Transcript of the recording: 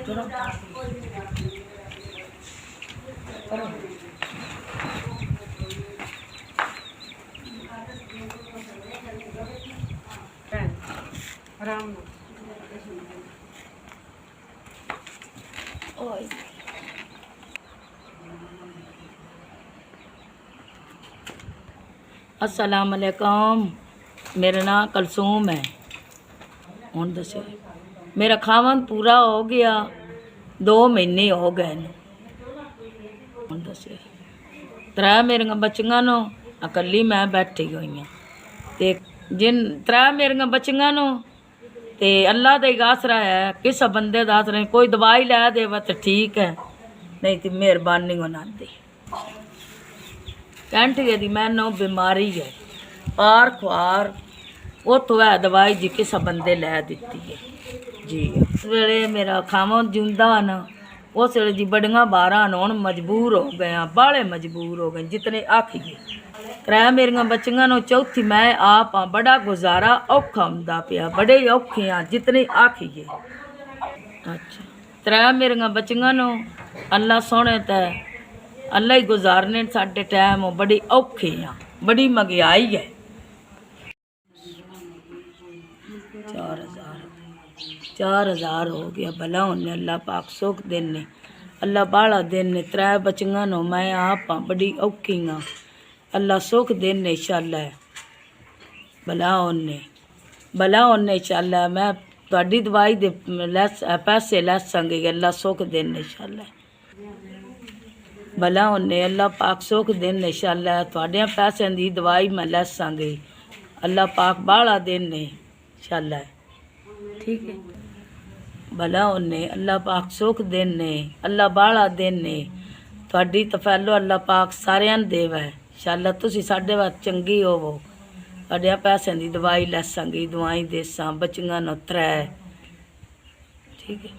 करो करो आराम ओए अस्सलाम वालेकुम। मेरा नाम कलसूम है। हुण दस्सो मेरा खावन पूरा हो गया, 2 महीने हो गए न। हुण दस्सो 3 मेरियां बच्चियां नो, अकली मैं बैठी हुई हाँ ते जिन 3 मेरियां बच्चियां नो ते अल्लाह दा ही आसरा है, किस बंदे दा आसरा नहीं। कोई दवाई लै देवे तो ठीक है, नहीं तो मेहरबानी होना दी। कैंठिए दी मैनू बीमारी है, पार खुआर उतो है दवाई जी किस बंदे लै दिती है जी। उस वेले मेरा खावन जिंदा न, उस वेले जी बड़ियां बारां हुण मजबूर हो गए, बाले मजबूर हो गए जितने आखिए। 3 मेरियां बच्चियां नो, चौथी मैं आप हाँ। बड़ा गुजारा औखा हुंदा पिया, बड़े औखे हाँ जितने आखिए। अच्छा 3 मेरियां बच्चियां नो अल्लाह सोहने ते अल्लाह ही गुजारने साडे टाइम बड़ी औखे हाँ, बड़ी महंगाई है। 4,000 हो गया। भला उन्हें अल्लाह पाक सुख देने, अल्लाह बाला देने। 3 बच्चियां नो मैं आप हाँ, बड़ी औखी हाँ। अल्लाह सुख देने इंशाअल्लाह। भला उन्हें इंशाअल्लाह। मैं तुहाडी दवाई दे पैसे लैसांगी, अल्लाह सुख देने इंशाअल्लाह। भला उन्हें अल्लाह पाक सुख देने इंशाअल्लाह। तुहाडे पैसों दी दवाई मैं लैसांगी, अल्लाह पाक बाला देने इंशाअल्लाह। ठीक है। भला उन्हें अल्लाह पाक सुख देने, अल्लाह बाला देने। तुहाडी तफैलो अल्लाह पाक सारियां नूं देवे इंशाअल्लाह। तुसीं साडे वास्ते चंगी होवो, तुहाडे पैसों दी दवाई लैसांगी, दवाई देसां बच्चियां नूं 3। ठीक है।